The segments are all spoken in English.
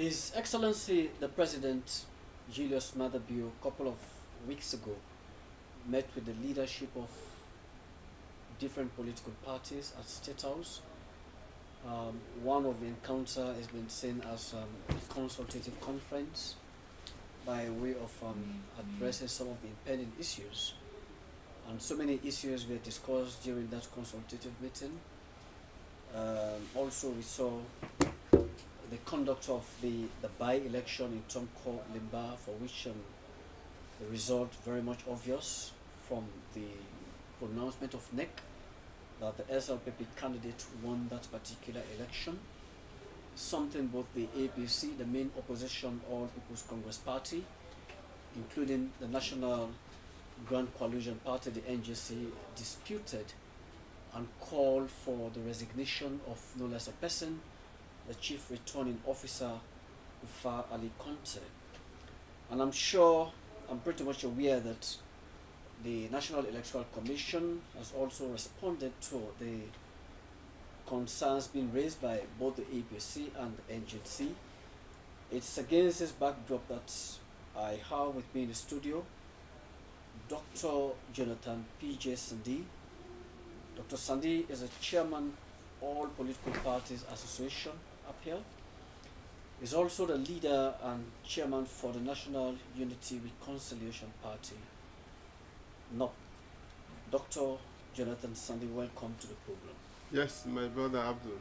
His Excellency the President Julius Maada Bio a couple of weeks ago met with the leadership of different political parties at State House. One of the encounter has been seen as a consultative conference by way of addressing some of the impending issues. And so many issues were discussed during that consultative meeting. Also, we saw the conduct of the by-election in Tomko Limba, for which the result very much obvious from the pronouncement of NEC that the SLPP candidate won that particular election. Something both the APC, the main opposition All People's Congress Party, including the National Grand Coalition Party, the NGC, disputed and called for the resignation of no less a person, the Chief Returning Officer, Ufa Ali Conte. And I'm pretty much aware that the National Electoral Commission has also responded to the concerns being raised by both the APC and the NGC. It's against this backdrop that I have with me in the studio Dr. Jonathan P.J. Sandi. Dr. Sandi is a chairman All Political Parties Association up here. He's also the leader and chairman for the National Unity Reconciliation Party. No. Dr. Jonathan Sandi, welcome to the program. Yes, my brother Abdul.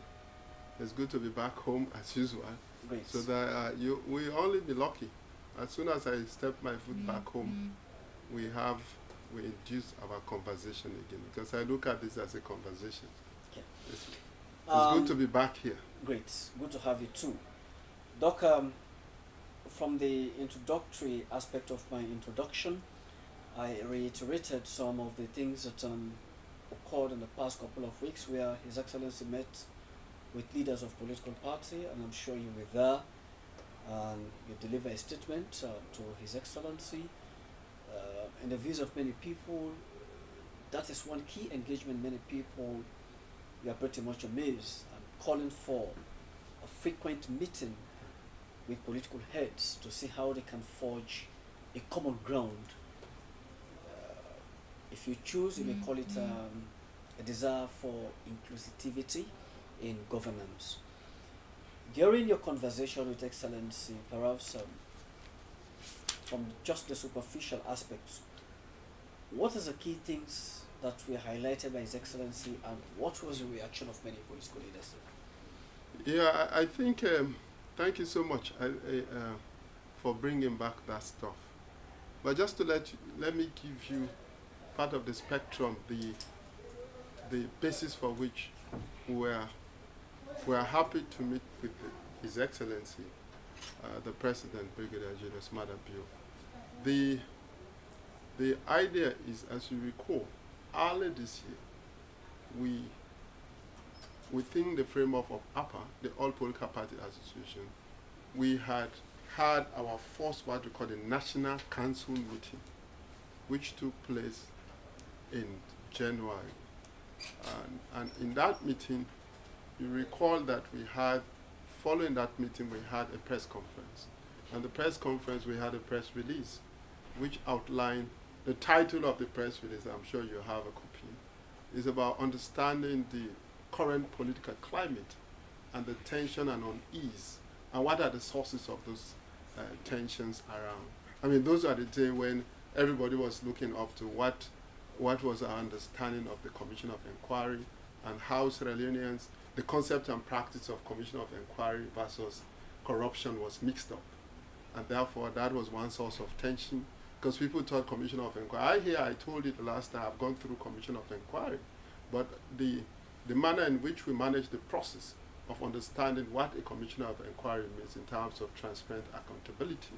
It's good to be back home as usual. Great. So that we only be lucky. As soon as I step my foot back home, we induce our conversation again, because I look at this as a conversation. Okay. It's good to be back here. Great. Good to have you too. Doc, from the introductory aspect of my introduction, I reiterated some of the things that occurred in the past couple of weeks, where His Excellency met with leaders of political party, and I'm sure you were there, and you deliver a statement to His Excellency. In the views of many people, that is one key engagement. Many people, we are pretty much amazed and calling for a frequent meeting with political heads to see how they can forge a common ground. If you choose, you may call it a desire for inclusivity in governance. During your conversation with Excellency, perhaps from just the superficial aspects, what are the key things that were highlighted by His Excellency, and what was the reaction of many political leaders? Yeah, I think, thank you so much for bringing back that stuff. But just to let me give you part of the spectrum, the basis for which we are happy to meet with His Excellency, the President, Brigadier Julius Maada Bio. The idea is, as you recall, early this year, within the framework of APA, the All Political Party Association, we had our first, what we call the National Council meeting, which took place in January. And in that meeting, you recall that following that meeting, we had a press conference. And the press conference, we had a press release, which outlined the title of the press release. I'm sure you have a copy. Is about understanding the current political climate and the tension and unease, and what are the sources of those tensions around. I mean, those are the days when everybody was looking up to what was our understanding of the Commission of Inquiry, and how Sierra Leoneans, the concept and practice of Commission of Inquiry versus corruption was mixed up. And therefore, that was one source of tension, because people thought Commission of Inquiry. I told it the last time, I've gone through Commission of Inquiry, but the manner in which we manage the process of understanding what a Commissioner of Inquiry means in terms of transparent accountability,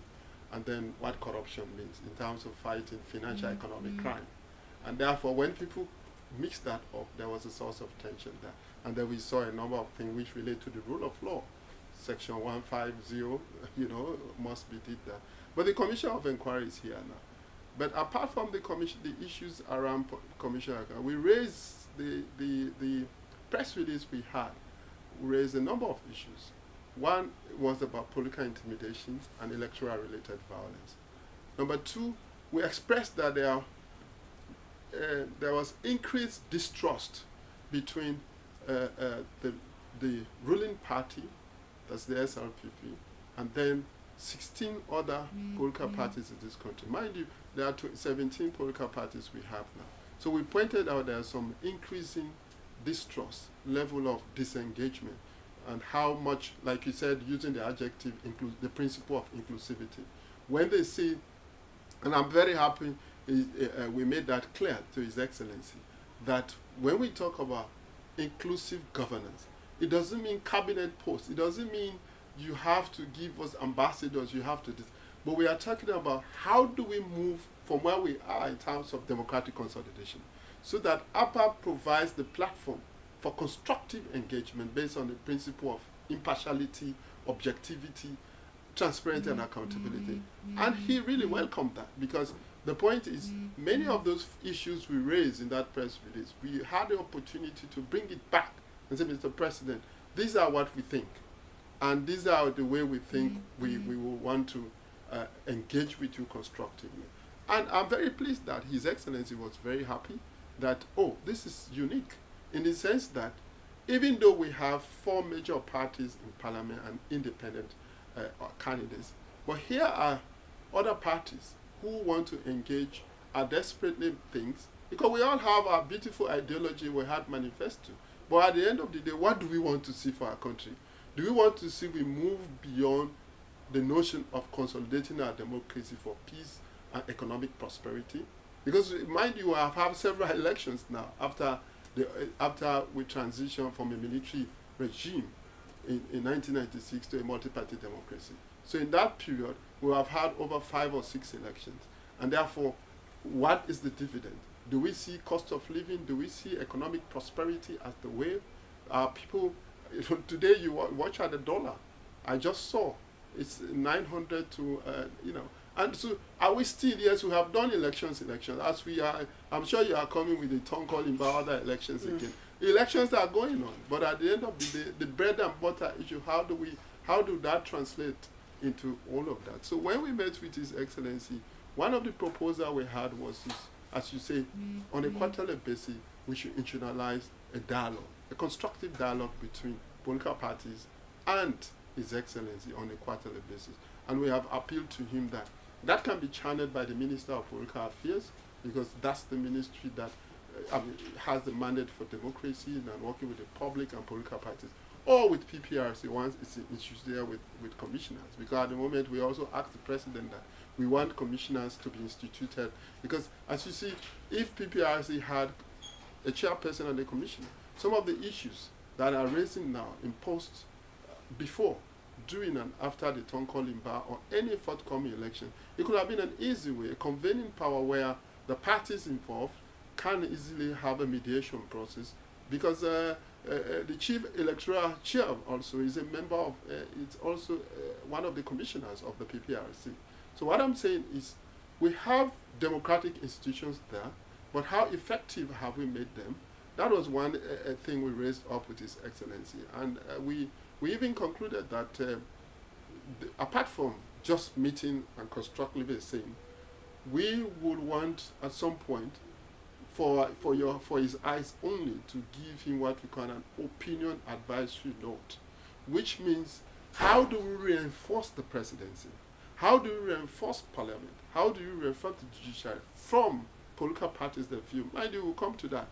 and then what corruption means in terms of fighting financial economic crime. And therefore, when people mixed that up, there was a source of tension there. And then we saw a number of things which relate to the rule of law. Section 150, must be did that. But the Commission of Inquiry is here now. But apart from the issues around Commission of Inquiry, we raised the press release we had, raised a number of issues. One was about political intimidation and electoral-related violence. Number two, we expressed that there was increased distrust between the ruling party, that's the SLPP, and then 16 other political parties in this country. Mind you, there are 17 political parties we have now. So we pointed out there are some increasing distrust, level of disengagement, and how much, like you said, using the adjective, the principle of inclusivity. When they see, and I'm very happy we made that clear to His Excellency, that when we talk about inclusive governance, it doesn't mean cabinet posts, it doesn't mean you have to give us ambassadors, you have to this. But we are talking about how do we move from where we are in terms of democratic consolidation, so that APA provides the platform for constructive engagement based on the principle of impartiality, objectivity, transparency, and accountability. And he really welcomed that, because the point is, many of those issues we raised in that press release, we had the opportunity to bring it back and say, Mr. President, these are what we think, and these are the way we think we will want to engage with you constructively. And I'm very pleased that His Excellency was very happy that, oh, this is unique, in the sense that even though we have 4 major parties in Parliament and independent candidates, but here are other parties who want to engage, are desperately things, because we all have our beautiful ideology we had manifesto. But at the end of the day, what do we want to see for our country? Do we want to see we move beyond the notion of consolidating our democracy for peace and economic prosperity? Because mind you, we have had several elections now after we transitioned from a military regime in 1996 to a multi-party democracy. So in that period, we have had over 5 or 6 elections. And therefore, what is the dividend? Do we see cost of living? Do we see economic prosperity as the way? People, today you watch at the dollar. I just saw it's 900 to, and so are we still, yes, we have done elections, as we are, I'm sure you are coming with the tongue calling about other elections again. Elections are going on, but at the end of the day, the bread and butter issue, how do that translate into all of that? So when we met with His Excellency, one of the proposals we had was, as you say, on a quarterly basis, we should institutionalize a dialogue, a constructive dialogue between political parties and His Excellency on a quarterly basis. And we have appealed to him that can be channeled by the Minister of Political Affairs, because that's the ministry that has the mandate for democracy and working with the public and political parties, or with PPRC once it's issued there with commissioners. Because at the moment we also asked the President that we want commissioners to be instituted, because as you see, if PPRC had a chairperson and a commissioner, some of the issues that are raising now in posts before, during and after the town calling bar or any forthcoming election, it could have been an easy way, a convening power where the parties involved can easily have a mediation process, because the chief electoral chair also is a member of, it's also one of the commissioners of the PPRC. So what I'm saying is, we have democratic institutions there, but how effective have we made them? That was one thing we raised up with His Excellency. And we even concluded that apart from just meeting and constructively saying, we would want at some point for his eyes only to give him what we call an opinion advisory note, which means how do we reinforce the presidency? How do we reinforce parliament? How do you reinforce the judiciary from political parties that view? Mind you, we'll come to that.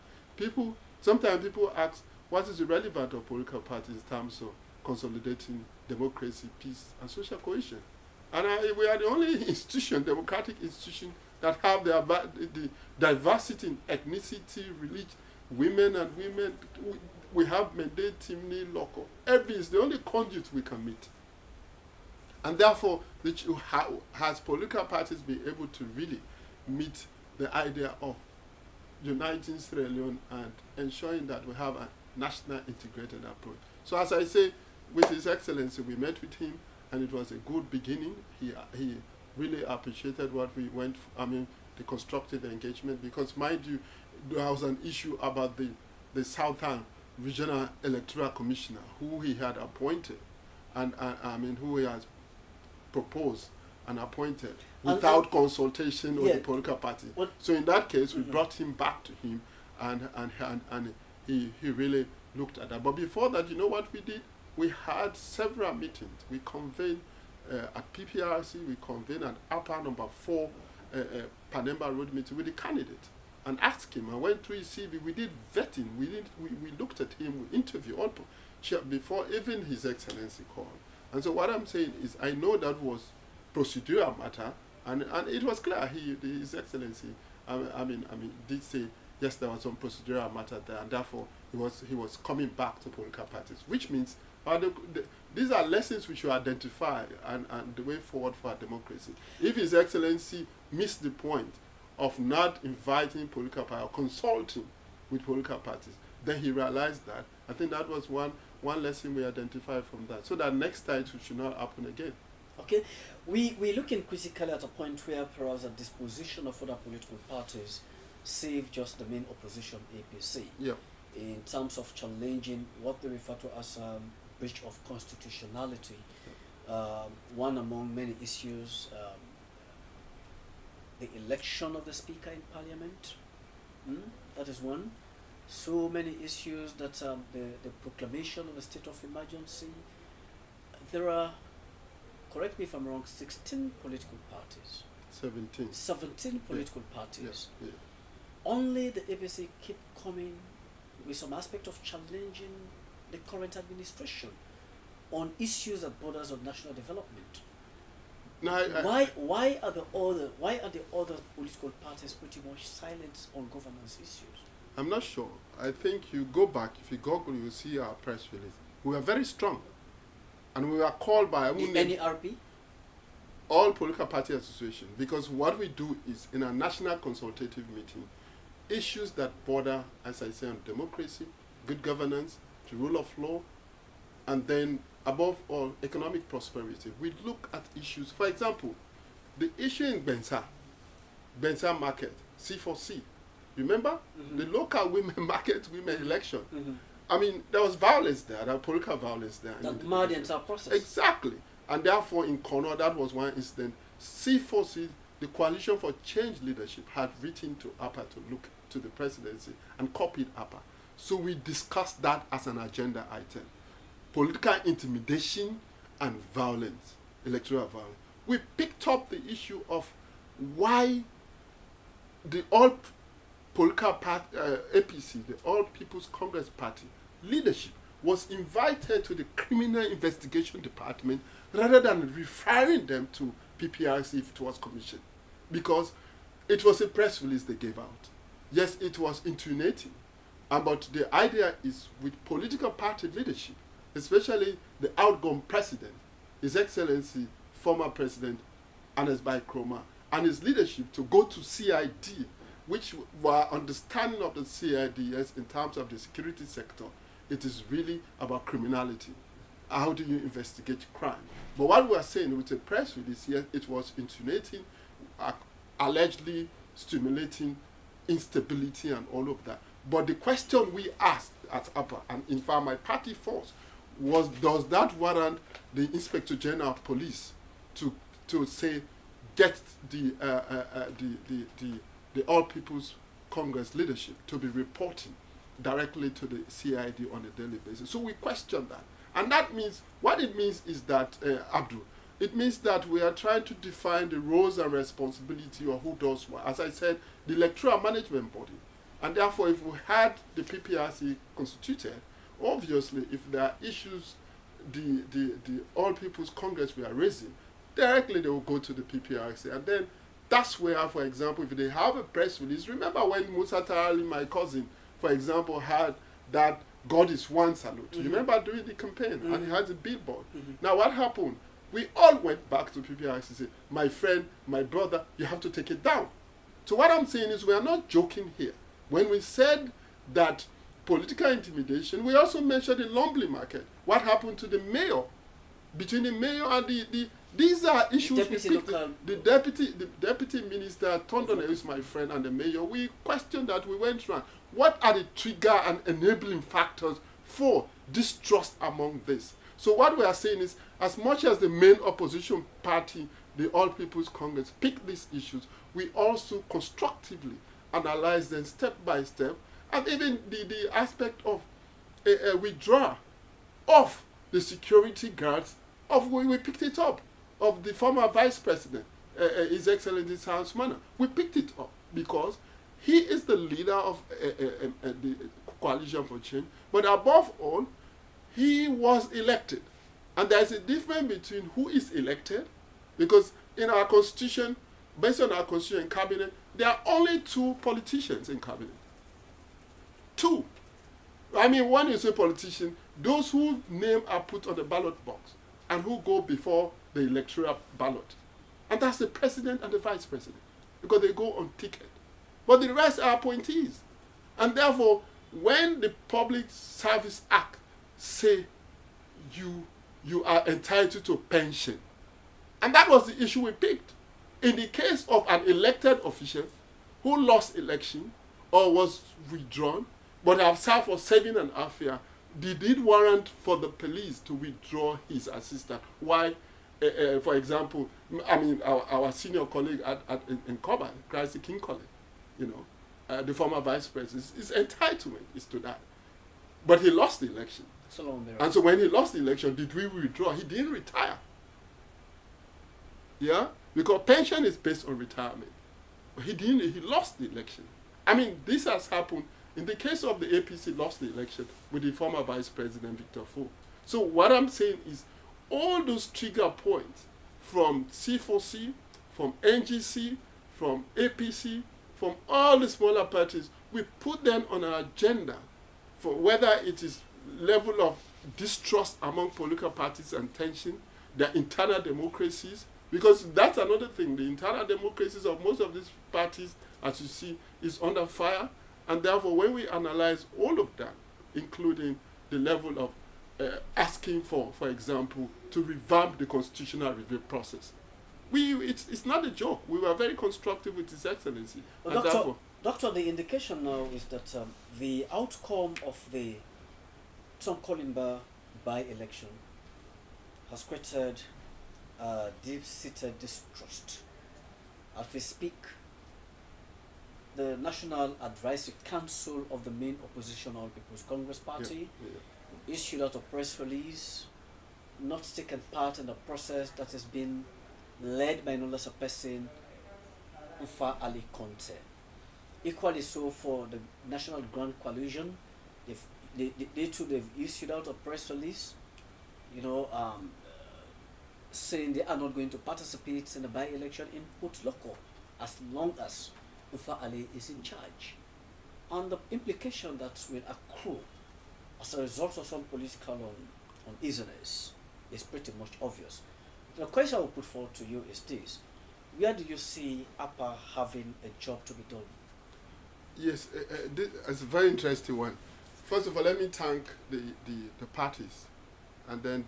Sometimes people ask, what is the relevance of political parties in terms of consolidating democracy, peace, and social cohesion? And we are the only institution, democratic institution, that have the diversity in ethnicity, religion, women and women. We have mandate, timely, local. Every is the only conduit we can meet. And therefore, has political parties been able to really meet the idea of uniting Sierra Leone and ensuring that we have a national integrated approach? So as I say, with His Excellency, we met with him, and it was a good beginning. He really appreciated what we went, the constructive engagement, because mind you, there was an issue about the Southern Regional Electoral Commissioner, who he had appointed. and I mean who he has proposed and appointed without consultation with the political party. So in that case, we brought him back to him, and he really looked at that. But before that, you know what we did? We had several meetings. We convened at PPRC, we convened at APA number 4 Panemba Road meeting with the candidate and asked him. I went through his CV. We did vetting. We looked at him. We interviewed all before even His Excellency called. And so what I'm saying is, I know that was procedural matter, and it was clear. His Excellency, I mean, did say yes, there was some procedural matter there, and therefore he was coming back to political parties, which means these are lessons we should identify and the way forward for our democracy. If His Excellency missed the point of not inviting political parties or consulting with political parties, then he realized that. I think that was one lesson we identified from that, so that next time it should not happen again. Okay, we're looking critically at a point where perhaps a disposition of other political parties save just the main opposition, APC, in terms of challenging what they refer to as breach of constitutionality. One among many issues, the election of the Speaker in Parliament, that is one. So many issues that the proclamation of a state of emergency. There are, correct me if I'm wrong, 16 political parties. 17 political parties. Yeah. Only the APC keep coming with some aspect of challenging the current administration on issues that borders on national development. No, why are the other political parties pretty much silent on governance issues? I'm not sure. I think you go back, if you Google, you will see our press release. We were very strong, and we were called by the NERP, all political party associations, because what we do is, in a national consultative meeting, issues that border, as I say, on democracy, good governance, the rule of law, and then above all, economic prosperity. We look at issues, for example, the issue in Bensa market, C4C. Remember? The local women market, women election. I mean, there was violence there, there was political violence there. That marred the entire process. Exactly. And therefore, in Kono, that was one incident. C4C, the Coalition for Change leadership, had written to APA to look to the presidency and copied APA. So we discussed that as an agenda item. Political intimidation and violence, electoral violence. We picked up the issue of why the all political party, APC, the All People's Congress Party leadership, was invited to the Criminal Investigation Department rather than referring them to PPRC if it was commissioned. Because it was a press release they gave out. Yes, it was intonating. But the idea is, with political party leadership, especially the outgoing president, His Excellency, former President Ernest Bai Kromah, and his leadership, to go to CID, which were understanding of the CIDs in terms of the security sector. It is really about criminality. How do you investigate crime? But what we are saying with the press release here, it was insinuating, allegedly stimulating instability and all of that. But the question we asked at APA, and in fact my party force, was, does that warrant the Inspector General of Police to say, get the All People's Congress leadership to be reporting directly to the CID on a daily basis? So we question that. And that means, what it means is that, Abdul, it means that we are trying to define the roles and responsibility of who does what. As I said, the electoral management body. And therefore, if we had the PPRC constituted, obviously, if there are issues the All People's Congress we are raising, directly they will go to the PPRC. And then that's where, for example, if they have a press release, remember when Musa Tarali, my cousin, for example, had that God is one salute. You remember during the campaign, and he had a billboard. Now what happened? We all went back to PPRC and said, my friend, my brother, you have to take it down. So what I'm saying is, we are not joking here. When we said that political intimidation, we also mentioned the Lumley market. What happened to the mayor? Between the mayor and these are issues. The deputy minister, Tondone, is my friend, and the mayor. We questioned that. We went around. What are the trigger and enabling factors for distrust among this? So what we are saying is, as much as the main opposition party, the All People's Congress, picked these issues, we also constructively analyze them step by step, and even the aspect of withdrawal of the security guards, we picked it up, of the former vice president, His Excellency Hans Mana. We picked it up because he is the leader of the Coalition for Change, but above all, he was elected. And there's a difference between who is elected, because in our constitution, based on our constitution cabinet, there are only 2 politicians in cabinet. 2. I mean, when you say politician, those whose name are put on the ballot box and who go before the electoral ballot. And that's the president and the vice president, because they go on ticket. But the rest are appointees. And therefore, when the Public Service Act say you are entitled to pension, and that was the issue we picked. In the case of an elected official who lost election or was withdrawn, but have served for 7.5 years, did it warrant for the police to withdraw his assistant? Why, for example, I mean, our senior colleague in Koba, Christy King College, the former vice president, his entitlement is to that. But he lost the election. And so when he lost the election, did we withdraw? He didn't retire. Yeah? Because pension is based on retirement. But he lost the election. I mean, this has happened in the case of the APC lost the election with the former vice president, Victor Fo. So what I'm saying is all those trigger points from C4C, from NGC, from APC, from all the smaller parties, we put them on our agenda for whether it is level of distrust among political parties and tension, their internal democracies, because that's another thing. The internal democracies of most of these parties, as you see, is under fire. And therefore, when we analyze all of that, including the level of asking for example, to revamp the constitutional review process, it's not a joke. We were very constructive with His Excellency. Well, Doctor, the indication now is that the outcome of the Tom Kolimba by-election has created deep-seated distrust. As we speak, the National Advisory Council of the main opposition All People's Congress Party issued out a press release, not taking part in the process that has been led by no less a person, Ufa Ali Conte. Equally so for the National Grand Coalition, they too they've issued out a press release, saying they are not going to participate in the by-election in Port Loko as long as Ufa Ali is in charge. And the implication that will accrue as a result of some political uneasiness is pretty much obvious. The question I will put forward to you is this: where do you see APA having a job to be done? Yes, this is a very interesting one. First of all, let me thank the parties and then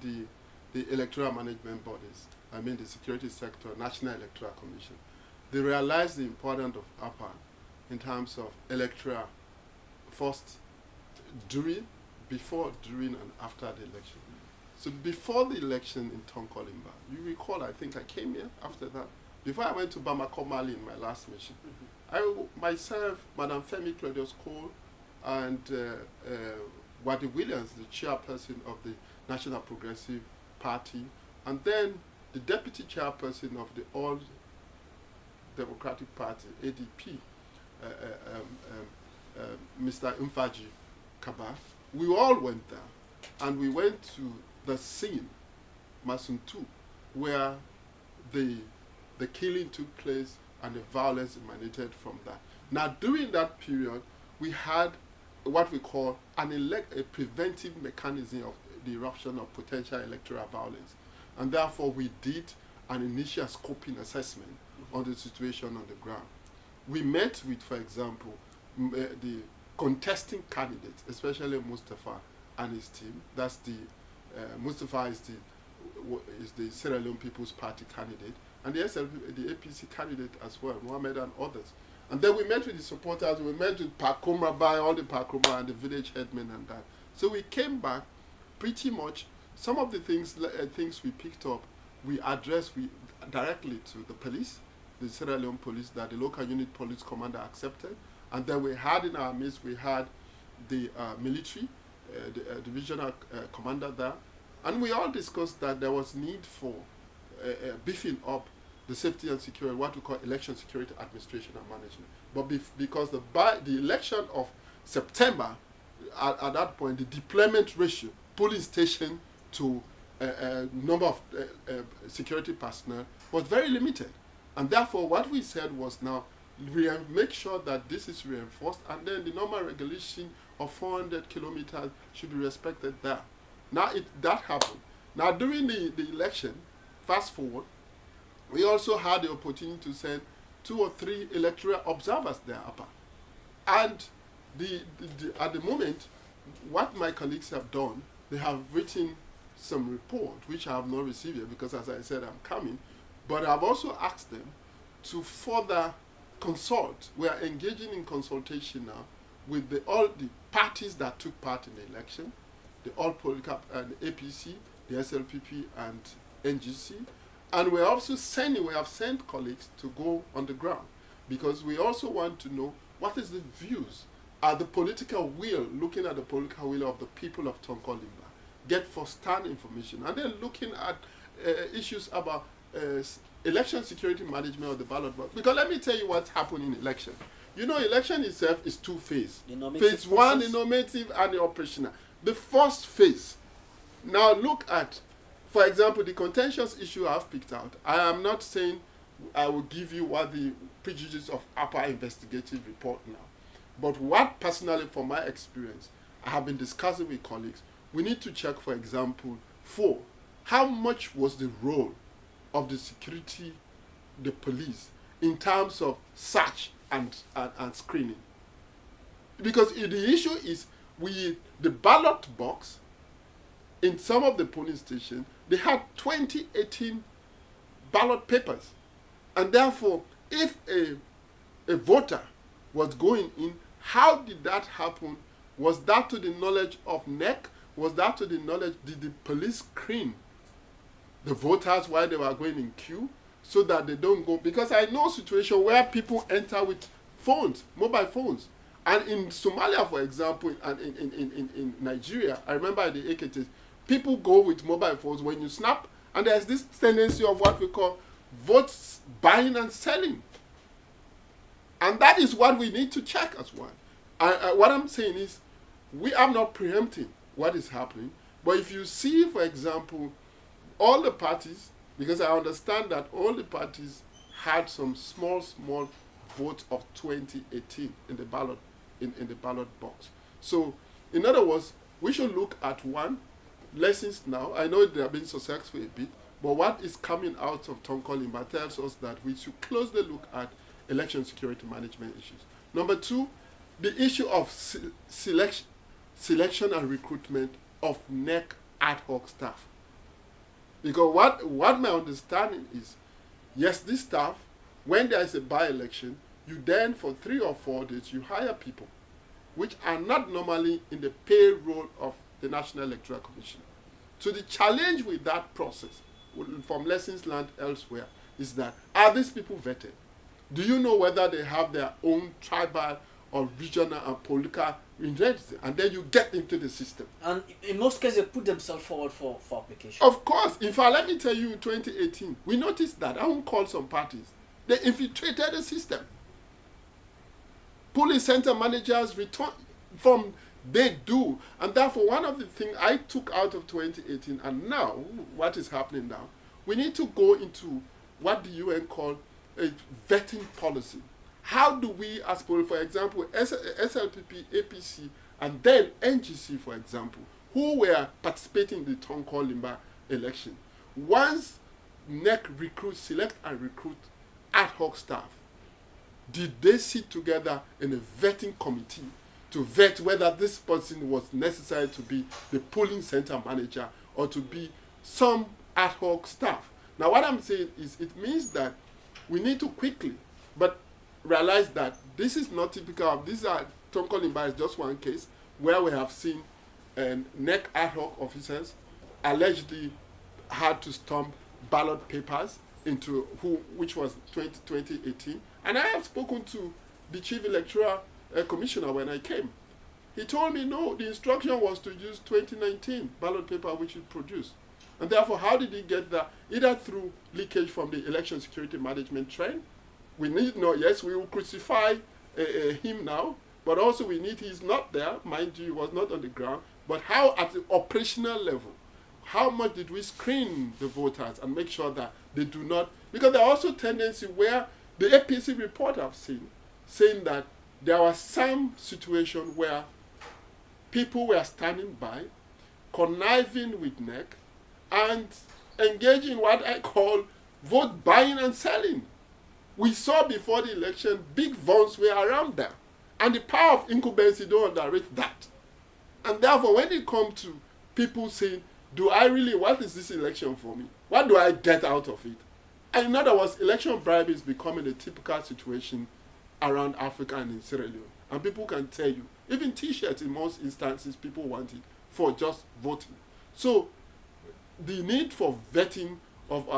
the electoral management bodies. I mean the security sector, National Electoral Commission. They realized the importance of APA in terms of electoral, first, before, during, and after the election. So before the election in Tonkolimba, you recall, I think I came here after that. Before I went to Bamako, Mali in my last mission, myself, Madam Femi Claudius Cole, and Wadi Williams, the chairperson of the National Progressive Party, and then the deputy chairperson of the All Democratic Party, ADP, Mr. Mfaji Kaba, we all went there, and we went to the scene, Masuntu, where the killing took place and the violence emanated from that. Now, during that period, we had what we call a preventive mechanism of the eruption of potential electoral violence. And therefore, we did an initial scoping assessment on the situation on the ground. We met with, for example, the contesting candidates, especially Mustafa and his team. That's the Mustafa is the Sierra Leone People's Party candidate, and the APC candidate as well, Mohammed and others. And then we met with the supporters. We met with Pakoma by all the Pakoma and the village headmen and that. So we came back pretty much some of the things we picked up, we addressed directly to the police, the Sierra Leone police, that the local unit police commander accepted. And then we had in our midst, we had the military, the divisional commander there. And we all discussed that there was need for beefing up the safety and security, what we call election security administration and management. But because the election of September, at that point, the deployment ratio, polling station to number of security personnel was very limited. And therefore, what we said was, now, we make sure that this is reinforced, and then the normal regulation of 400 kilometers should be respected there. Now, that happened. Now, during the election, fast forward, we also had the opportunity to send 2 or 3 electoral observers there, upper. And at the moment, what my colleagues have done, they have written some report, which I have not received yet, because as I said, I'm coming. But I've also asked them to further consult. We are engaging in consultation now with all the parties that took part in the election, the All Political and APC, the SLPP and NGC. And we have sent colleagues to go on the ground, because we also want to know what is the views, the political will, looking at the political will of the people of Tonkolimba, get first-hand information, and then looking at issues about election security management of the ballot box. Because let me tell you what's happening in election. You know, election itself is 2 phases. Phase 1, the normative, and the operational. The first phase, now look at, for example, the contentious issue I've picked out. I am not saying I will give you what the prejudice of upper investigative report now. But what personally, from my experience, I have been discussing with colleagues, we need to check, for example, how much was the role of the security, the police, in terms of search and screening. Because the issue is, the ballot box, in some of the polling stations, they had 2018 ballot papers. And therefore, if a voter was going in, how did that happen? Was that to the knowledge of NEC? Was that to the knowledge, did the police screen the voters while they were going in queue so that they don't go? Because I know a situation where people enter with phones, mobile phones. And in Somalia, for example, and in Nigeria, I remember at the AKTs, people go with mobile phones when you snap, and there's this tendency of what we call votes buying and selling. And that is what we need to check as well. What I'm saying is, we are not preempting what is happening, but if you see, for example, all the parties, because I understand that all the parties had some small votes of 2018 in the ballot in the ballot box. So, in other words, we should look at lessons now. I know they have been successful a bit, but what is coming out of Tonkolimba tells us that we should closely look at election security management issues. Number 2, the issue of selection and recruitment of NEC ad hoc staff. Because what my understanding is, yes, this staff, when there is a by-election, you then, for 3 or 4 days, you hire people, which are not normally in the payroll of the National Electoral Commission. So the challenge with that process, from lessons learned elsewhere, is that, are these people vetted? Do you know whether they have their own tribal or regional and political identity? And then you get into the system. And in most cases, they put themselves forward for application. Of course. In fact, let me tell you, in 2018, we noticed that. I won't call some parties. They infiltrated the system. Polling center managers return from, they do. And therefore, one of the things I took out of 2018, and now, what is happening now, we need to go into what the UN called a vetting policy. How do we, as for example, SLPP, APC, and then NGC, for example, who were participating in the Tonkolimba election, once NEC select and recruit ad hoc staff, did they sit together in a vetting committee to vet whether this person was necessary to be the polling center manager or to be some ad hoc staff? Now, what I'm saying is, it means that we need to quickly, but realize that this is not typical of, Tonkolimba is just one case where we have seen NEC ad hoc officers allegedly had to stamp ballot papers into which was 2018. And I have spoken to the chief electoral commissioner when I came. He told me, no, the instruction was to use 2019 ballot paper which he produced. And therefore, how did he get that? Either through leakage from the election security management trend. We need no, yes, we will crucify him now, but also we need, he's not there, mind you, he was not on the ground, but how at the operational level, how much did we screen the voters and make sure that they do not, because there are also tendency where the APC report I've seen, saying that there was some situation where people were standing by, conniving with NEC, and engaging in what I call vote buying and selling. We saw before the election, big vaults were around there. And the power of incumbency, don't underrate that. And therefore, when it comes to people saying, do I really, what is this election for me? What do I get out of it? And in other words, election bribery is becoming a typical situation around Africa and in Sierra Leone. And people can tell you, even T-shirts in most instances, people want it for just voting. So the need for vetting of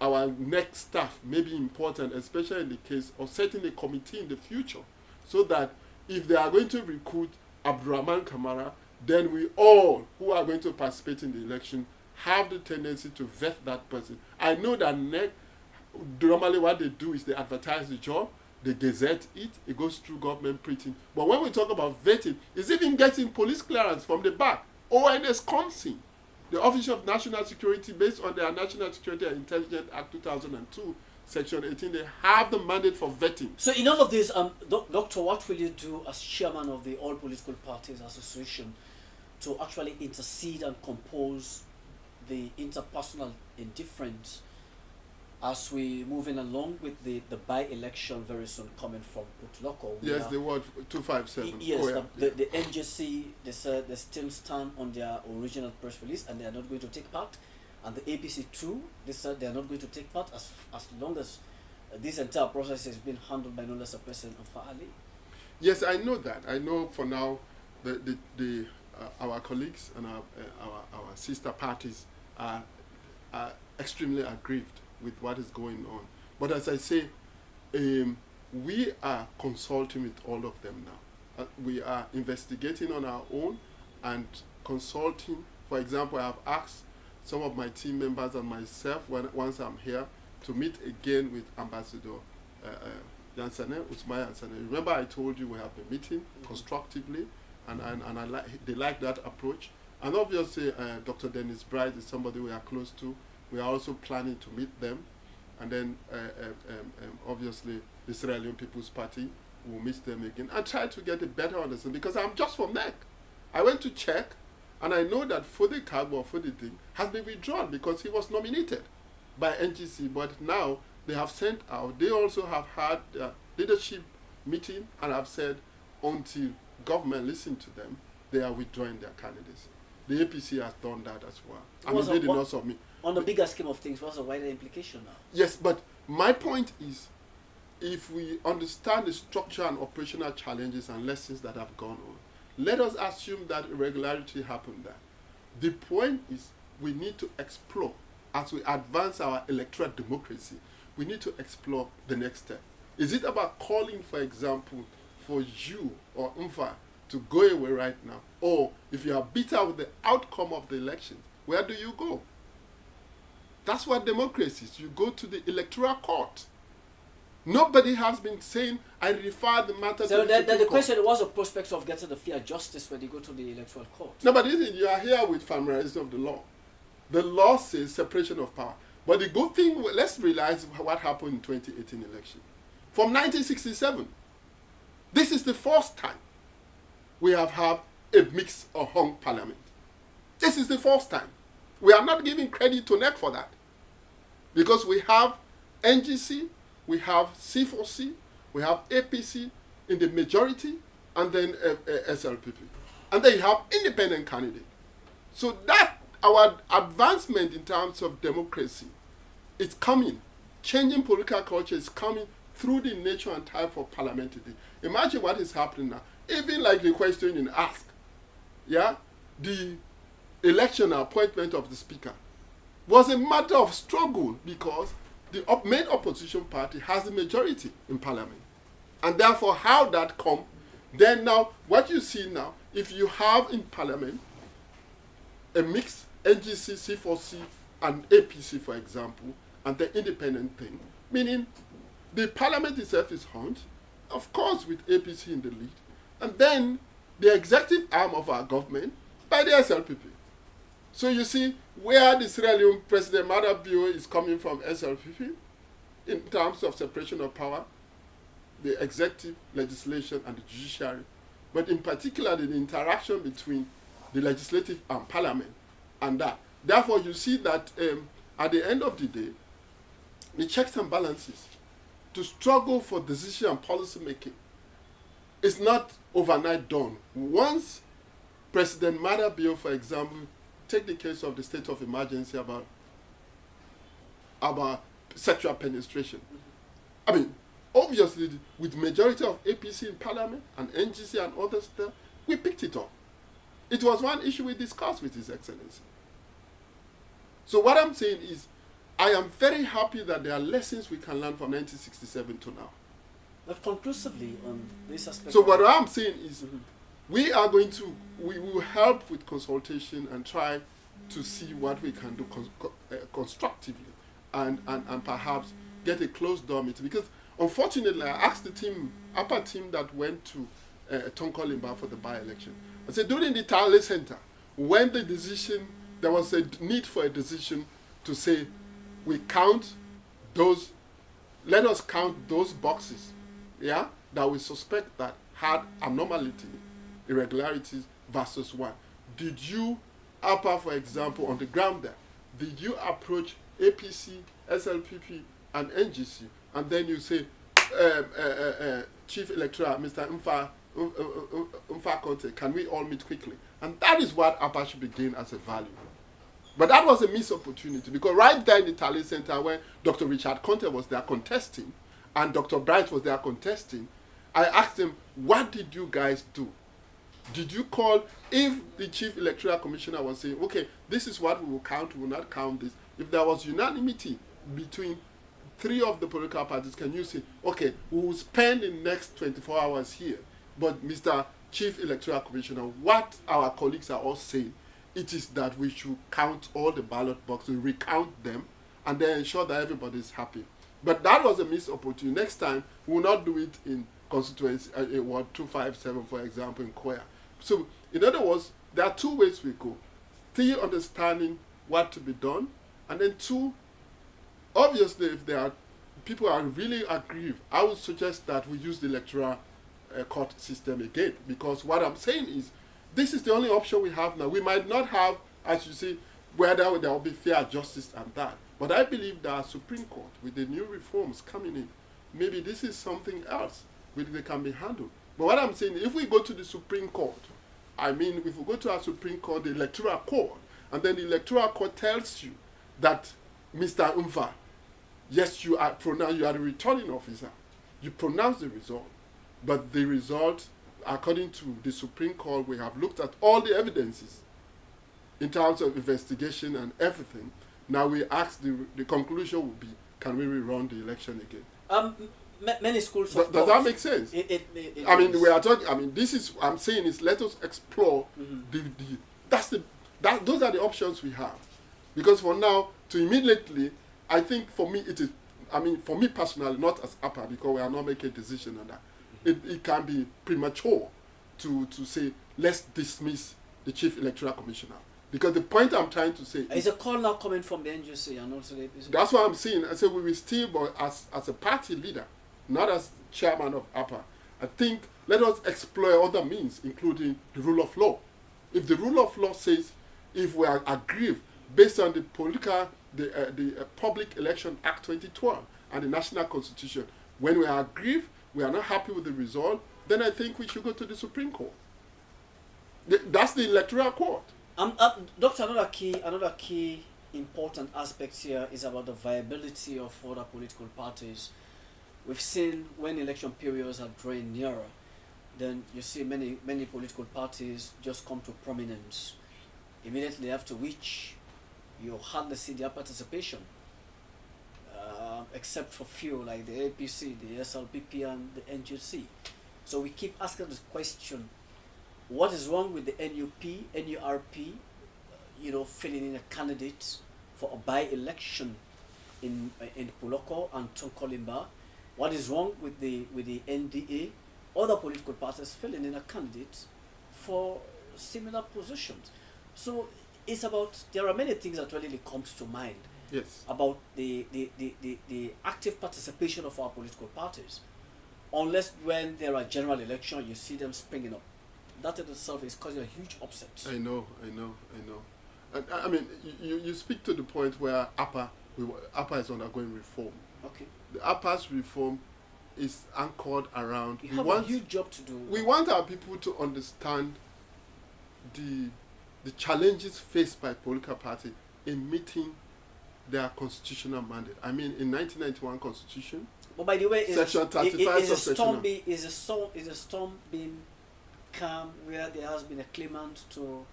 our next staff may be important, especially in the case of setting a committee in the future, so that if they are going to recruit Abdurrahman Kamara, then we all who are going to participate in the election have the tendency to vet that person. I know that NEC, normally what they do is they advertise the job, they gazette it, it goes through government printing. But when we talk about vetting, it's even getting police clearance from the back. ONS comes in. The Office of National Security, based on their National Security and Intelligence Act 2002, Section 18, they have the mandate for vetting. So in all of this, Doctor, what will you do as chairman of the All Political Parties Association to actually intercede and compose the interpersonal indifference as we moving along with the by-election very soon coming from Utloko? Yes, the word 257. Yes, the NJC, they said they still stand on their original press release and they are not going to take part. And the APC too, they said they are not going to take part as long as this entire process is being handled by no less a President of Ali. Yes, I know that. I know for now our colleagues and our sister parties are extremely aggrieved with what is going on. But as I say, we are consulting with all of them now. We are investigating on our own and consulting. For example, I have asked some of my team members and myself, once I'm here, to meet again with Ambassador Yansane, Usmaya Yansane. Remember I told you we have been meeting constructively, and they like that approach. And obviously, Dr. Dennis Bright is somebody we are close to. We are also planning to meet them. And then, obviously, the Sierra Leone People's Party will meet them again and try to get a better understanding, because I'm just from NEC. I went to check, and I know that Fode Kagbo has been withdrawn because he was nominated by NGC, but now they have sent out. They also have had a leadership meeting and have said until government listen to them, they are withdrawing their candidacy. The APC has done that as well. I mean, they did not submit. On the bigger scheme of things, what's the wider implication now? Yes, but my point is, if we understand the structural and operational challenges and lessons that have gone on, let us assume that irregularity happened there. The point is, we need to explore, as we advance our electoral democracy, we need to explore the next step. Is it about calling, for example, for you or Umfa to go away right now? Or if you are bitter with the outcome of the election, where do you go? That's what democracy is. You go to the electoral court. Nobody has been saying, I refer the matter to the Supreme Court. The question was a prospect of getting the fair justice when they go to the electoral court. No, but listen, you are here with familiarity of the law. The law says separation of power. But the good thing, let's realize what happened in 2018 election. From 1967, this is the first time we have had a mixed or hung parliament. This is the first time. We are not giving credit to NEC for that. Because we have NGC, we have C4C, we have APC in the majority, and then SLPP. And then you have independent candidate. So that, our advancement in terms of democracy, is coming. Changing political culture is coming through the nature and type of parliamentary. Imagine what is happening now. Even like the question you ask, yeah, the election and appointment of the speaker was a matter of struggle because the main opposition party has the majority in parliament. And therefore, how that come, then now, what you see now, if you have in parliament a mixed NGC, C4C, and APC, for example, and the independent thing, meaning the parliament itself is hung, of course, with APC in the lead, and then the executive arm of our government by the SLPP. So you see where the Sierra Leone President Madabio is coming from SLPP in terms of separation of power, the executive, legislation, and the judiciary, but in particular the interaction between the legislative and parliament and that. Therefore, you see that at the end of the day, the checks and balances to struggle for decision and policy making is not overnight done. Once President Madabio, for example, take the case of the state of emergency about sexual penetration. I mean, obviously, with majority of APC in parliament and NGC and others there, we picked it up. It was one issue we discussed with His Excellency. So what I'm saying is, I am very happy that there are lessons we can learn from 1967 to now. But conclusively on this aspect. So what I'm saying is, we will help with consultation and try to see what we can do constructively and perhaps get a closed door meeting. Because unfortunately, I asked the team, upper team that went to Tonkolimba for the by-election. I said, during the Tale Center, when the decision, there was a need for a decision to say, we count those, let us count those boxes, yeah, that we suspect that had abnormality, irregularities versus one. Did you, upper, for example, on the ground there, did you approach APC, SLPP, and NGC, and then you say, Chief Electoral, Mr. Mfa Conte, can we all meet quickly? And that is what APA should be gained as a value. But that was a missed opportunity, because right there in the Tally Center, when Dr. Richard Conte was there contesting, and Dr. Bright was there contesting, I asked him, what did you guys do? Did you call, if the Chief Electoral Commissioner was saying, okay, this is what we will count, we will not count this, if there was unanimity between three of the political parties, can you say, okay, we will spend the next 24 hours here, but Mr. Chief Electoral Commissioner, what our colleagues are all saying, it is that we should count all the ballot boxes, recount them, and then ensure that everybody is happy. But that was a missed opportunity. Next time, we will not do it in constituency, Ward 257, for example, in Koya. So, in other words, there are two ways we go. Still understanding what to be done, and then two, obviously, if there are people are really aggrieved, I would suggest that we use the electoral court system again, because what I'm saying is, this is the only option we have now. We might not have, as you say, whether there will be fair justice and that. But I believe that our Supreme Court, with the new reforms coming in, maybe this is something else which they can be handled. But what I'm saying, if we go to the Supreme Court, I mean, if we go to our Supreme Court, the Electoral Court, and then the Electoral Court tells you that, Mr. Umfa, yes, you are the returning officer. You pronounce the result, but the result, according to the Supreme Court, we have looked at all the evidences in terms of investigation and everything. Now we ask, the conclusion will be, can we rerun the election again? Many schools of does that make sense? I mean, we are talking. I mean, this is I'm saying is let us explore those are the options we have, because for now to immediately, I think for me it is. I mean, for me personally, not as APA, because we are not making a decision on that. It can be premature to say let's dismiss the Chief Electoral Commissioner, because the point I'm trying to say is a call now coming from the NGC and also the APC. That's what I'm saying. I say we will still, but as a party leader, not as chairman of APA, I think let us explore other means, including the rule of law. If the rule of law says, if we are aggrieved based on the Public Election Act 2012 and the National Constitution, when we are aggrieved, we are not happy with the result, then I think we should go to the Supreme Court. That's the Electoral Court. Doctor, another key important aspect here is about the viability of other political parties. We've seen when election periods are drawing nearer, then you see many political parties just come to prominence. immediately after which you hardly see their participation, except for few like the APC, the SLPP, and the NGC. So we keep asking this question: what is wrong with the NUP, NURP, filling in a candidate for a by-election in Puloko and Tonkolimba? What is wrong with the NDA, other political parties filling in a candidate for similar positions? So it's about, there are many things that really comes to mind. Yes. About the active participation of our political parties, unless when there are general elections you see them springing up. That in itself is causing a huge upset. I know. And I mean, you speak to the point where APA is undergoing reform. Okay. The APA's reform is anchored around. You have a huge job to do. We want our people to understand the challenges faced by political party in meeting their constitutional mandate. I mean, in 1991 Constitution. But by the way, Section 35 is a storm being calm where there has been a claimant to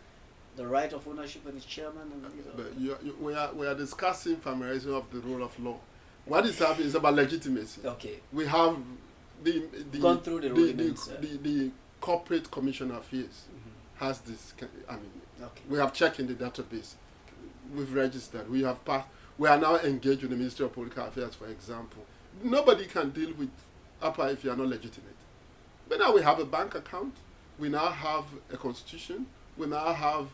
the right of ownership of the chairman? But we are discussing familiarization of the rule of law. What is happening is about legitimacy. Okay. We have gone through the rudiments. The corporate commission of affairs has this. I mean, okay. We have checked in the database. We've registered. We have passed. We are now engaged with the Ministry of Political Affairs, for example. Nobody can deal with APA if you are not legitimate. But now we have a bank account. We now have a constitution. We now have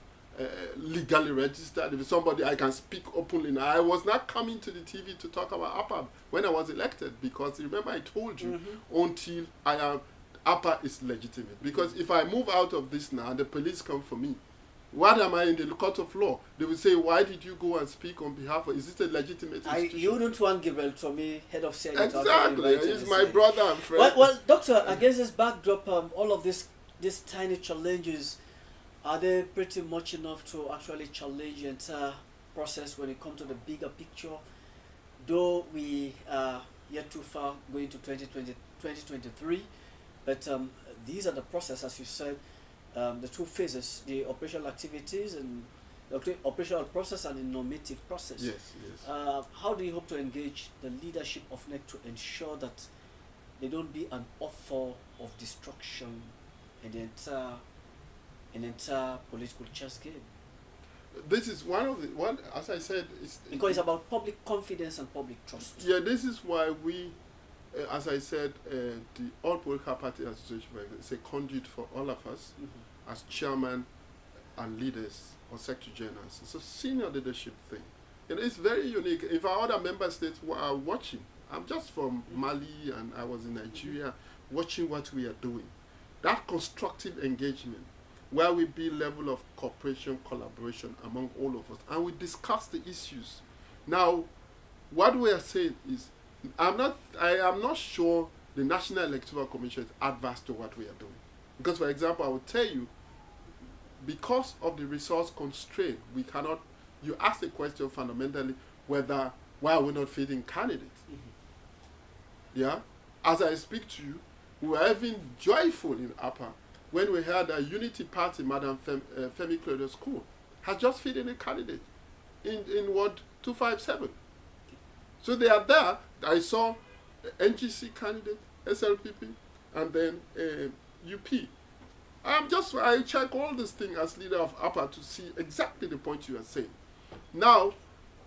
legally registered. If somebody, I can speak openly now. I was not coming to the TV to talk about APA when I was elected, because remember I told you until APA is legitimate. Because if I move out of this now, the police come for me. What am I in the court of law? They will say, why did you go and speak on behalf of, is it a legitimate institution? You don't want Gabriel Tommy, head of Senate. Exactly, he's my brother and friend. Well, Doctor, against this backdrop, all of these tiny challenges, are they pretty much enough to actually challenge the entire process when it comes to the bigger picture? Though we are yet too far going to 2023, but these are the process, as you said, the two phases, the operational activities and the operational process and the normative process. Yes. How do you hope to engage the leadership of NEC to ensure that they don't be an author of destruction in the entire political chess game? This is one, as I said, because it's about public confidence and public trust. Yeah, this is why we, as I said, the All Political Party Association is a conduit for all of us as chairman and leaders or secretary generals. It's a senior leadership thing. And it's very unique. If our other member states are watching, I'm just from Mali and I was in Nigeria, watching what we are doing. That constructive engagement, where we build level of cooperation, collaboration among all of us, and we discuss the issues. Now, what we are saying is, I am not sure the National Electoral Commission is adverse to what we are doing. Because, for example, I will tell you, because of the resource constraint, we cannot, you ask the question fundamentally why are we not feeding candidates? Yeah? As I speak to you, we were even joyful in APA when we heard that Unity Party, Madam Femi Clodo School, has just feeding a candidate in Ward 257. So they are there. I saw NGC candidate, SLPP, and then UP. I check all these things as leader of APA to see exactly the point you are saying. Now,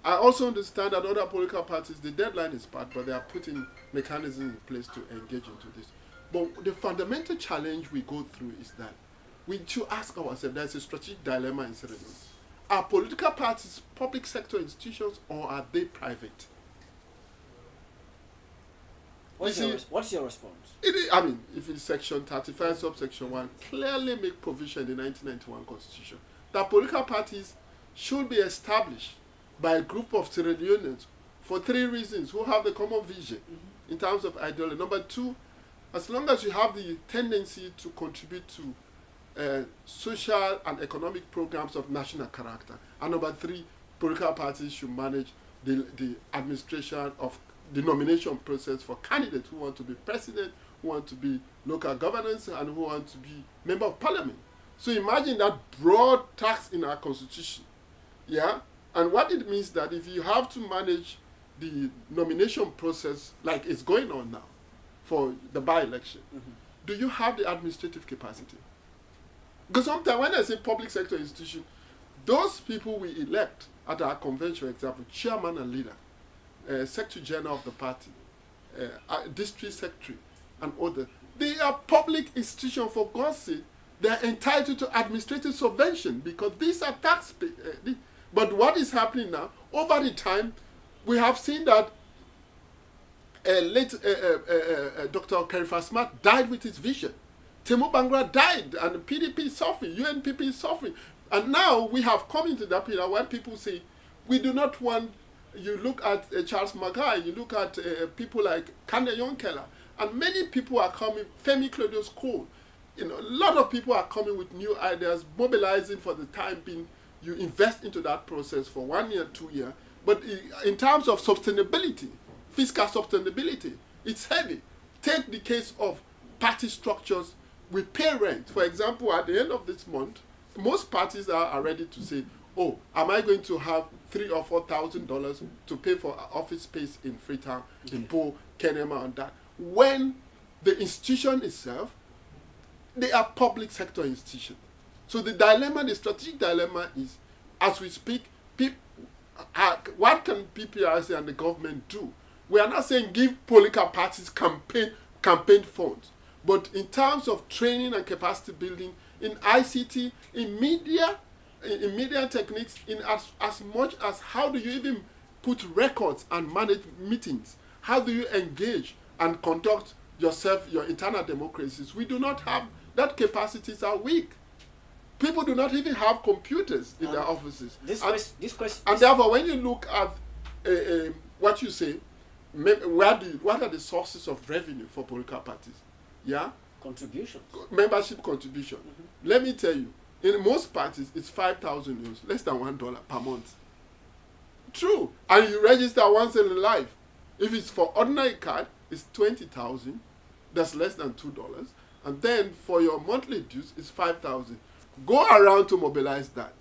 I also understand that other political parties, the deadline is passed, but they are putting mechanisms in place to engage into this. But the fundamental challenge we go through is that we should ask ourselves, there's a strategic dilemma in Sierra Leone. Are political parties public sector institutions or are they private? What's your response? If it's section 35, subsection 1, clearly make provision in the 1991 Constitution that political parties should be established by a group of Sierra Leoneans for 3 reasons who have the common vision in terms of ideology. Number 2, as long as you have the tendency to contribute to social and economic programs of national character. And number 3, political parties should manage the administration of the nomination process for candidates who want to be president, who want to be local governance, and who want to be member of parliament. So imagine that broad tax in our constitution. Yeah? And what it means that if you have to manage the nomination process like it's going on now for the by-election, do you have the administrative capacity? Because sometimes when I say public sector institution, those people we elect at our convention, for example, chairman and leader, secretary general of the party, district secretary, and others, they are public institutions for God's sake. They are entitled to administrative subvention because these are tax but what is happening now, over the time, we have seen that late Dr. Kerifa Smart died with his vision. Temu Bangra died, and the PDP is suffering, UNPP is suffering. And now we have come into that period where people say, we do not want, you look at Charles Magai, you look at people like Kande Yonkela, and many people are coming, Femi Claudius Cole, a lot of people are coming with new ideas, mobilizing for the time being. You invest into that process for 1 year, 2 years. But in terms of sustainability, fiscal sustainability, it's heavy. Take the case of party structures. We pay rent. For example, at the end of this month, most parties are ready to say, oh, am I going to have $3,000 or $4,000 to pay for office space in Freetown, in Bo, Kenema, and that? When the institution itself, they are public sector institutions. So the dilemma, the strategic dilemma is, as we speak, what can PPRC and the government do? We are not saying give political parties campaign funds, but in terms of training and capacity building in ICT, in media techniques, in as much as how do you even put records and manage meetings? How do you engage and conduct yourself, your internal democracies? We do not have that. Capacities are weak. People do not even have computers in their offices. And therefore, when you look at what you say, what are the sources of revenue for political parties? Yeah? Contributions. Membership contribution. Let me tell you, in most parties, it's 5,000 euros, less than $1 per month. True. And you register once in a life. If it's for ordinary card, it's 20,000. That's less than $2. And then for your monthly dues, it's 5,000. Go around to mobilize that.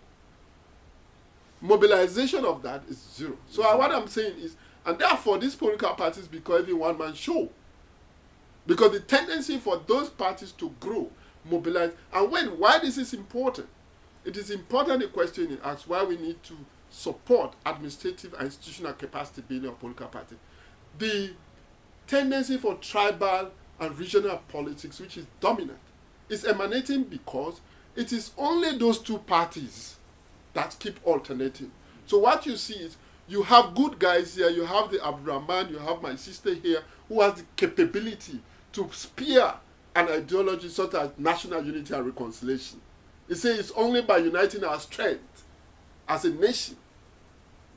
Mobilization of that is zero. So what I'm saying is, and therefore these political parties become every one-man show. Because the tendency for those parties to grow, mobilize, and why this is important? It is important the question is asked why we need to support administrative and institutional capacity building of political parties. The tendency for tribal and regional politics, which is dominant, is emanating because it is only those two parties that keep alternating. So what you see is you have good guys here, you have the Abdurrahman, you have my sister here, who has the capability to spear an ideology such as national unity and reconciliation. It says it's only by uniting our strength as a nation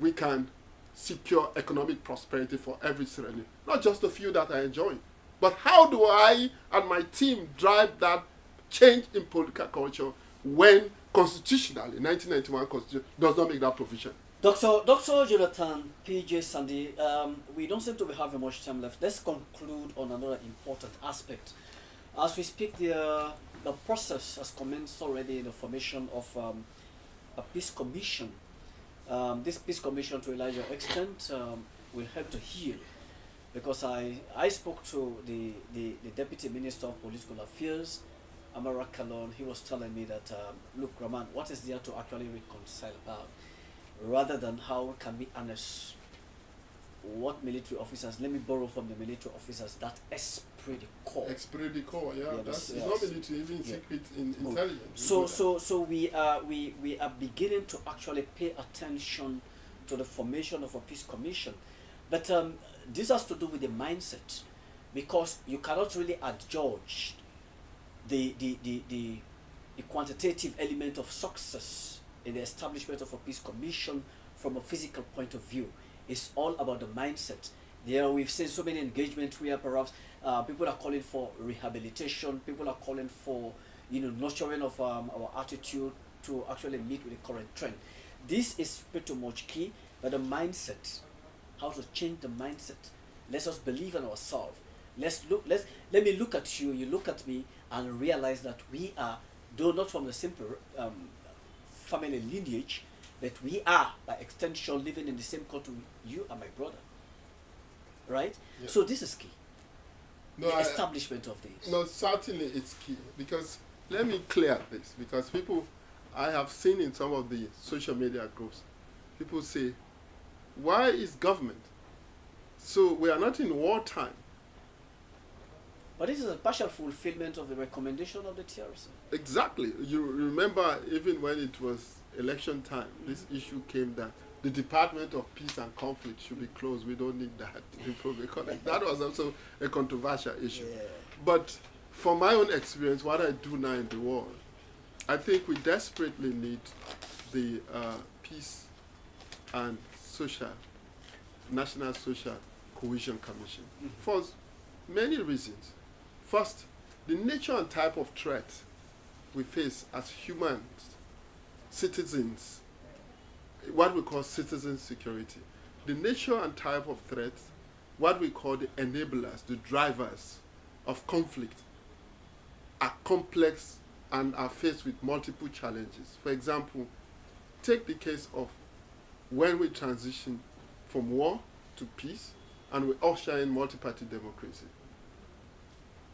we can secure economic prosperity for every citizen, not just the few that are enjoying. But how do I and my team drive that change in political culture when constitutionally, 1991 Constitution does not make that provision? Dr. Jonathan P.J. Sandy, we don't seem to be having much time left. Let's conclude on another important aspect. As we speak, the process has commenced already in the formation of a peace commission. This peace commission, to a larger extent, will help to heal. Because I spoke to the Deputy Minister of Political Affairs, Amara Kalon. He was telling me that, look, Raman, what is there to actually reconcile about? Rather than how can we harness what military officers, let me borrow from the military officers, that esprit de corps. Esprit de corps, yeah. It's not military, even secret in intelligence. So we are beginning to actually pay attention to the formation of a peace commission. But this has to do with the mindset, because you cannot really adjudge the quantitative element of success in the establishment of a peace commission from a physical point of view. It's all about the mindset. There we've seen so many engagements where perhaps people are calling for rehabilitation, people are calling for nurturing of our attitude to actually meet with the current trend. This is pretty much key, but the mindset, how to change the mindset. Let us believe in ourselves. Let me look at you, you look at me, and realize that we are though not from the simple family lineage, but we are by extension living in the same country. You are my brother, right? Yeah. So this is key. No, The establishment of this. no, certainly it's key, because let me clear this, because people, I have seen in some of the social media groups, people say, why is government? So we are not in wartime. But this is a partial fulfillment of the recommendation of the TRC. Exactly. You remember, even when it was election time, this issue came that the Department of Peace and Conflict should be closed. We don't need that. That was also a controversial issue. Yeah. But from my own experience, what I do now in the world, I think we desperately need the Peace and National Social Cohesion Commission for many reasons. First, the nature and type of threat we face as humans, citizens, what we call citizen security. The nature and type of threats, what we call the enablers, the drivers of conflict, are complex and are faced with multiple challenges. For example, take the case of when we transition from war to peace and we usher in multi-party democracy.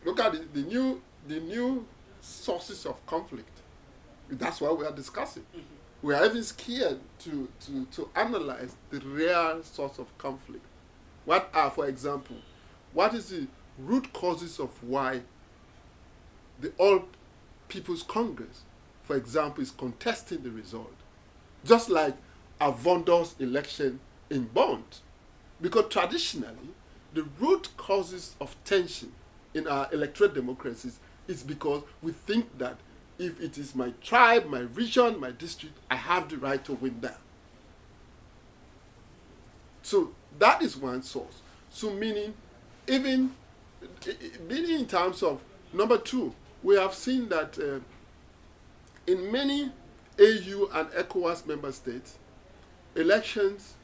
Look at the new sources of conflict. That's what we are discussing. We are even scared to analyze the real source of conflict. What are, for example, what is the root causes of why the All People's Congress, for example, is contesting the result? Just like Avondo's election in Bond. Because traditionally, the root causes of tension in our electoral democracies is because we think that if it is my tribe, my region, my district, I have the right to win that. So that is one source. So meaning in terms of, number two, we have seen that in many AU and ECOWAS member states, elections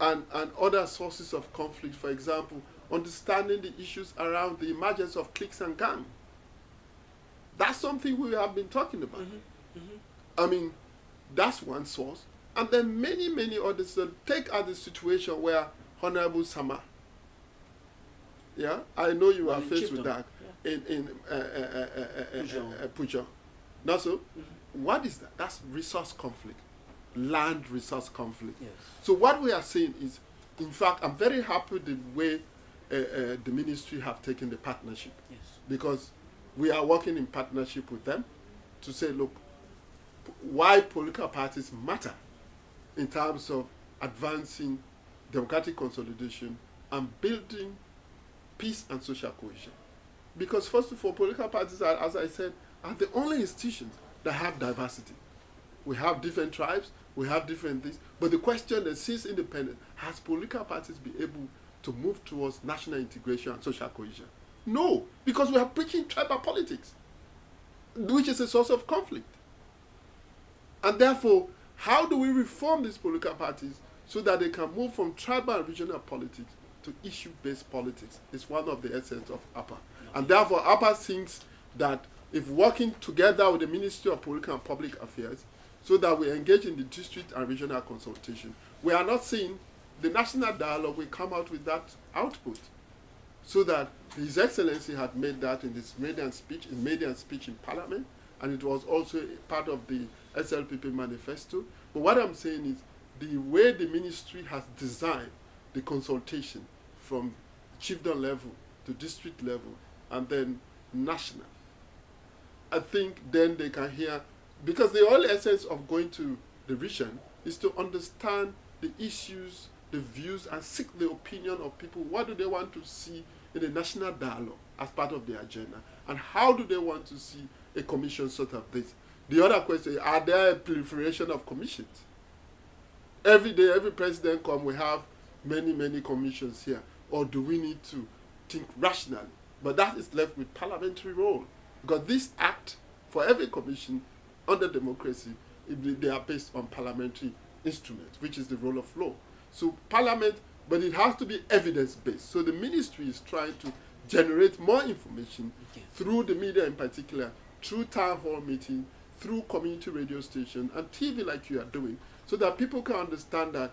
and other sources of conflict, for example, understanding the issues around the emergence of cliques and gangs. That's something we have been talking about. I mean, that's one source. And then many, many others. So take out the situation where Honorable Sama, yeah, I know you are faced with that, yeah, in Pujon. Not so? What is that? That's resource conflict, land resource conflict. Yes. So what we are saying is, in fact, I'm very happy the way the ministry have taken the partnership. Yes. Because we are working in partnership with them to say, look, why political parties matter in terms of advancing democratic consolidation and building peace and social cohesion. Because first of all, political parties are, as I said, are the only institutions that have diversity. We have different tribes, we have different things, but the question is, since independence, has political parties been able to move towards national integration and social cohesion? No, because we are preaching tribal politics, which is a source of conflict. And therefore, how do we reform these political parties so that they can move from tribal and regional politics to issue-based politics? It's one of the essence of APA. And therefore, APA thinks that if working together with the Ministry of Political and Public Affairs, so that we engage in the district and regional consultation, we are not seeing the national dialogue will come out with that output. So that His Excellency had made that in his maiden speech in Parliament, and it was also part of the SLPP manifesto. But what I'm saying is the way the ministry has designed the consultation from chiefdom level to district level and then national, I think then they can hear, because the whole essence of going to the region is to understand the issues, the views, and seek the opinion of people. What do they want to see in the national dialogue as part of the agenda? And how do they want to see a commission sort of this? The other question, are there a proliferation of commissions? Every day, every president comes, we have many, many commissions here. Or do we need to think rationally? But that is left with parliamentary role. Because this act, for every commission under democracy, they are based on parliamentary instruments, which is the role of law. So parliament, but it has to be evidence-based. So the ministry is trying to generate more information through the media in particular through town hall meeting, through community radio station and TV like you are doing, so that people can understand that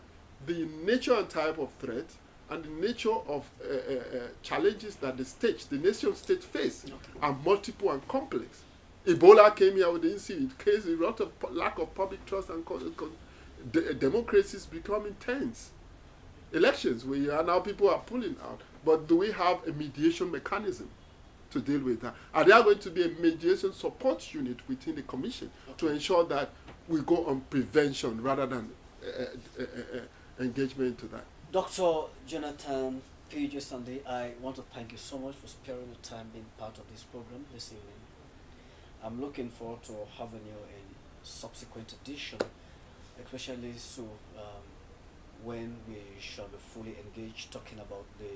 the nature and type of threat and the nature of challenges that the nation state face are multiple and complex. Ebola came here, we didn't see it. Case a lot of lack of public trust and democracies becoming tense. Elections, now people are pulling out. But do we have a mediation mechanism to deal with that? Are there going to be a mediation support unit within the commission to ensure that we go on prevention rather than engagement into that? Dr. Jonathan P.J. Sunday, I want to thank you so much for sparing the time being part of this program this evening. I'm looking forward to having you in subsequent edition, especially when we shall be fully engaged talking about the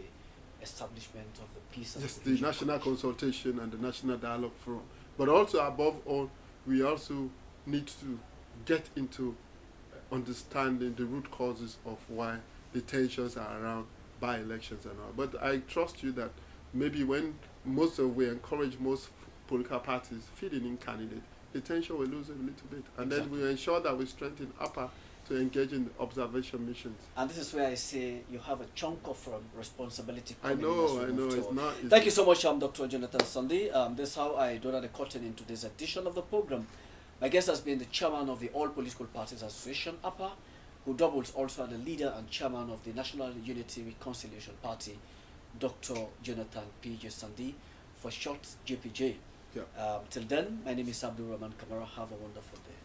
establishment of the peace. Yes, the national consultation and the national dialogue forum. But also, above all, we also need to get into understanding the root causes of why the tensions are around by-elections and all. But I trust you that maybe when we encourage most political parties feeding in candidates, the tension will lose a little bit. And then we ensure that we strengthen upper to engage in observation missions. And this is where I say you have a chunk of responsibility. I know, it's not easy. Thank you so much, Dr. Jonathan Sunday. This is how I draw the curtain into this edition of the program. My guest has been the chairman of the All Political Parties Association, APA, who doubles also as the leader and chairman of the National Unity Reconciliation Party, Dr. Jonathan P.J. Sunday, for short JPJ. Yeah. Till then, my name is Abdul Rahman Kamara. Have a wonderful day.